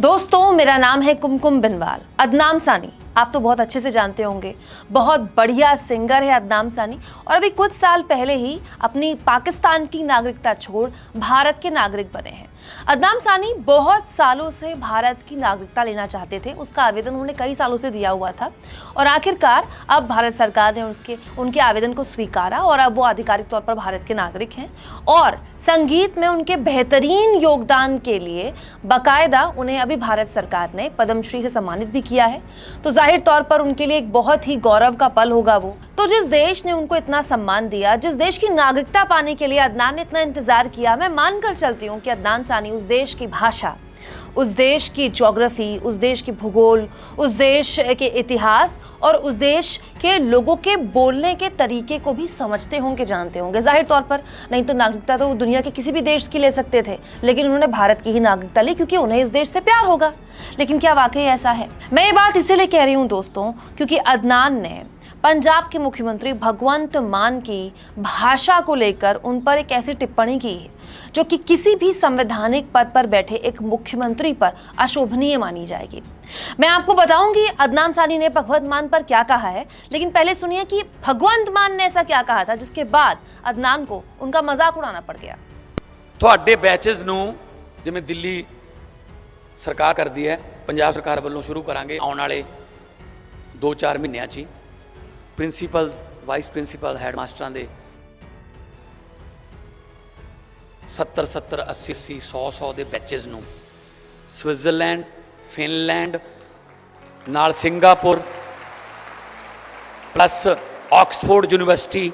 दोस्तों, मेरा नाम है कुमकुम बिनवाल। अदनान सानी आप तो बहुत अच्छे से जानते होंगे, बहुत बढ़िया सिंगर है अदनान सानी। और अभी कुछ साल पहले ही अपनी पाकिस्तान की नागरिकता छोड़ भारत के नागरिक बने हैं। अदनान सानी बहुत सालों से भारत की नागरिकता लेना चाहते थे। उसका आवेदन उन्होंने कई सालों से दिया हुआ था और आखिरकार अब भारत सरकार ने उनके आवेदन को स्वीकारा और अब वो आधिकारिक तौर पर भारत के नागरिक हैं। और संगीत में उनके बेहतरीन योगदान के लिए बाकायदा उन्हें अभी भारत सरकार ने पद्मश्री से सम्मानित भी किया है। तो जाहिर तौर पर उनके लिए एक बहुत ही गौरव का पल होगा वो। तो जिस देश ने उनको इतना सम्मान दिया, जिस देश की नागरिकता पाने के लिए अदनान ने इतना इंतजार किया, मैं मानकर चलती हूँ कि अदनान सानी उस देश की भाषा, उस देश की ज्योग्राफी, उस देश की भूगोल, उस देश के इतिहास और उस देश के लोगों के बोलने के तरीके को भी समझते होंगे, जानते होंगे। जाहिर तौर पर नहीं तो नागरिकता तो दुनिया के किसी भी देश की ले सकते थे, लेकिन उन्होंने भारत की ही नागरिकता ली क्योंकि उन्हें इस देश से प्यार होगा। लेकिन क्या वाकई ऐसा है? मैं ये बात इसीलिए कह रही हूँ दोस्तों, क्योंकि अदनान ने पंजाब के मुख्यमंत्री भगवंत मान की भाषा को लेकर उन पर एक ऐसी टिप्पणी की है जो कि किसी भी संवैधानिक पद पर बैठे एक मुख्यमंत्री पर अशोभनीय मानी जाएगी। मैं आपको बताऊंगी अदनान सानी ने भगवंत मान पर क्या कहा है, लेकिन पहले सुनिए कि भगवंत मान ने ऐसा क्या कहा था जिसके बाद अदनान को उनका मजाक उड़ाना पड़ गया। ਤੁਹਾਡੇ ਬੈਚਸ ਨੂੰ ਜਿਵੇਂ ਦਿੱਲੀ ਸਰਕਾਰ ਕਰਦੀ ਹੈ, ਪੰਜਾਬ ਸਰਕਾਰ ਵੱਲੋਂ ਸ਼ੁਰੂ ਕਰਾਂਗੇ ਆਉਣ ਵਾਲੇ 2-4 ਮਹੀਨਿਆਂ 'ਚ ਹੀ ਪ੍ਰਿੰਸੀਪਲਸ, ਵਾਈਸ ਪ੍ਰਿੰਸੀਪਲ, ਹੈਡ ਮਾਸਟਰਾਂ ਦੇ 70-70, 80-80, 100-100 ਦੇ ਬੈਚਸ ਨੂੰ ਸਵਿਟਜ਼ਰਲੈਂਡ, ਫਿਨਲੈਂਡ ਨਾਲ Singapore plus Oxford university,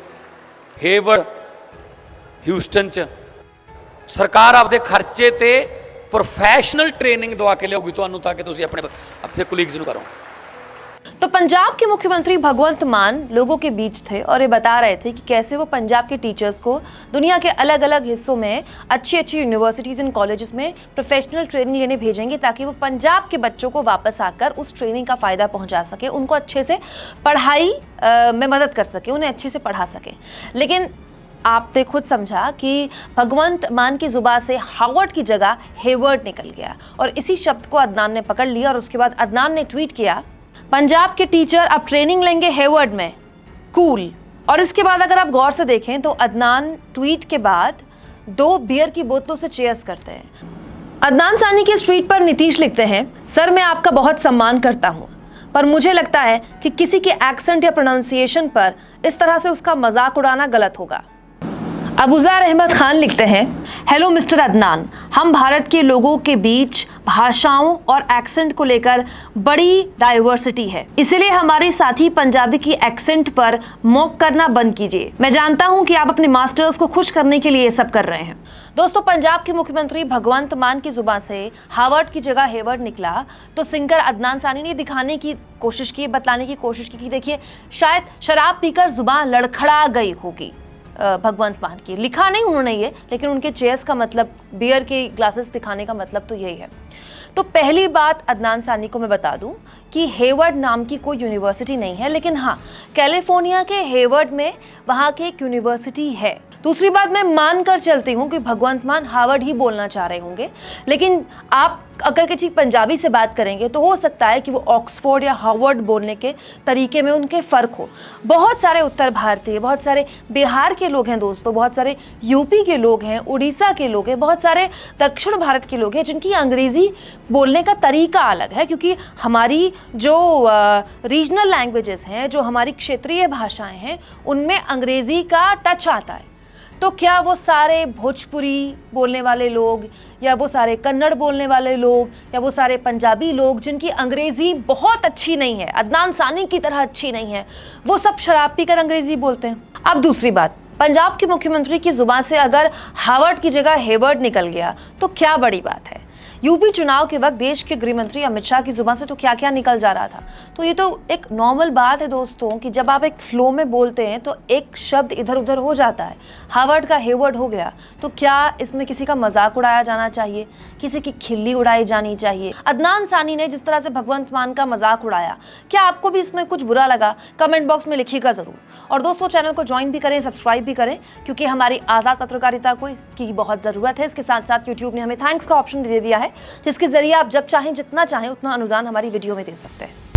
Hayward, Houston 'ਚ ਸਰਕਾਰ ਆਪਦੇ ਖਰਚੇ ਤੇ प्रोफेशनल ट्रेनिंग दवा के लियाओगी ਤੁਹਾਨੂੰ ਤਾਂ ਕਿ ਤੁਸੀਂ अपने कोलीग्स ਨੂੰ करो। तो पंजाब के मुख्यमंत्री भगवंत मान लोगों के बीच थे और ये बता रहे थे कि कैसे वो पंजाब के टीचर्स को दुनिया के अलग अलग हिस्सों में अच्छी यूनिवर्सिटीज़ एंड कॉलेजेस में प्रोफेशनल ट्रेनिंग लेने भेजेंगे ताकि वो पंजाब के बच्चों को वापस आकर उस ट्रेनिंग का फ़ायदा पहुंचा सके, उनको अच्छे से पढ़ाई में मदद कर सके, उन्हें अच्छे से पढ़ा सके। लेकिन आपने खुद समझा कि भगवंत मान की जुबान से हार्वर्ड की जगह हेवर्ड निकल गया और इसी शब्द को अदनान ने पकड़ लिया। और उसके बाद अदनान ने ट्वीट किया, पंजाब के टीचर अब ट्रेनिंग लेंगे हेवर्ड में, कूल। और इसके बाद अगर आप गौर से देखें तो अदनान ट्वीट के बाद 2 बियर की बोतलों से चेयर्स करते हैं। अदनान सानी के इस ट्वीट पर नीतीश लिखते हैं, सर मैं आपका बहुत सम्मान करता हूँ, पर मुझे लगता है कि किसी के एक्सेंट या प्रोनाउंसिएशन पर इस तरह से उसका मजाक उड़ाना गलत होगा। अबूज़र अहमद खान लिखते हैं, हेलो मिस्टर अदनान, हम भारत के लोगों के बीच भाषाओं और एक्सेंट को लेकर बड़ी डाइवर्सिटी है, इसलिए हमारे साथी पंजाबी की एक्सेंट पर मॉक करना बंद कीजिए। मैं जानता हूं कि आप अपने मास्टर्स को खुश करने के लिए ये सब कर रहे हैं। दोस्तों, पंजाब के मुख्यमंत्री भगवंत मान की जुबान से हार्वर्ड की जगह हेवर्ड निकला तो सिंगर अदनान सानी ने दिखाने की कोशिश की, बतलाने की कोशिश की कि देखिए शायद शराब पीकर जुबान लड़खड़ा गई होगी भगवंत मान की। लिखा नहीं उन्होंने ये, लेकिन उनके चेयर्स का मतलब, बियर के ग्लासेस दिखाने का मतलब तो यही है। तो पहली बात अदनान सानी को मैं बता दूं कि हेवर्ड नाम की कोई यूनिवर्सिटी नहीं है, लेकिन हाँ कैलिफोर्निया के हेवर्ड में वहाँ की एक यूनिवर्सिटी है। दूसरी बात, मैं मान कर चलती हूँ कि भगवंत मान हार्वर्ड ही बोलना चाह रहे होंगे, लेकिन आप अगर किसी पंजाबी से बात करेंगे तो हो सकता है कि वो ऑक्सफोर्ड या हार्वर्ड बोलने के तरीके में उनके फ़र्क हो। बहुत सारे उत्तर भारतीय, बहुत सारे बिहार के लोग हैं दोस्तों, बहुत सारे यूपी के लोग हैं, उड़ीसा के लोग हैं, बहुत सारे दक्षिण भारत के लोग हैं जिनकी अंग्रेज़ी बोलने का तरीका अलग है, क्योंकि हमारी जो रीजनल लैंग्वेजेस हैं, जो हमारी क्षेत्रीय भाषाएँ हैं, उनमें अंग्रेज़ी का टच आता है। तो क्या वो सारे भोजपुरी बोलने वाले लोग या वो सारे कन्नड़ बोलने वाले लोग या वो सारे पंजाबी लोग जिनकी अंग्रेज़ी बहुत अच्छी नहीं है, अदनान सानी की तरह अच्छी नहीं है, वो सब शराब पीकर अंग्रेज़ी बोलते हैं? अब दूसरी बात, पंजाब के मुख्यमंत्री की जुबान से अगर हार्वर्ड की जगह हेवर्ड निकल गया तो क्या बड़ी बात है। यूपी चुनाव के वक्त देश के गृह मंत्री अमित शाह की जुबान से तो क्या क्या निकल जा रहा था। तो ये तो एक नॉर्मल बात है दोस्तों कि जब आप एक फ्लो में बोलते हैं तो एक शब्द इधर उधर हो जाता है। हार्वर्ड का हेवर्ड हो गया तो क्या इसमें किसी का मजाक उड़ाया जाना चाहिए, किसी की खिल्ली उड़ाई जानी चाहिए? अदनान सानी ने जिस तरह से भगवंत मान का मजाक उड़ाया, क्या आपको भी इसमें कुछ बुरा लगा? कमेंट बॉक्स में लिखिएगा ज़रूर। और दोस्तों, चैनल को ज्वाइन भी करें, सब्सक्राइब भी करें, क्योंकि हमारी आज़ाद पत्रकारिता को इसकी बहुत ज़रूरत है। इसके साथ साथ यूट्यूब ने हमें थैंक्स का ऑप्शन दे दिया है, है, जिसके जरिए आप जब चाहें जितना चाहें उतना अनुदान हमारी वीडियो में दे सकते हैं।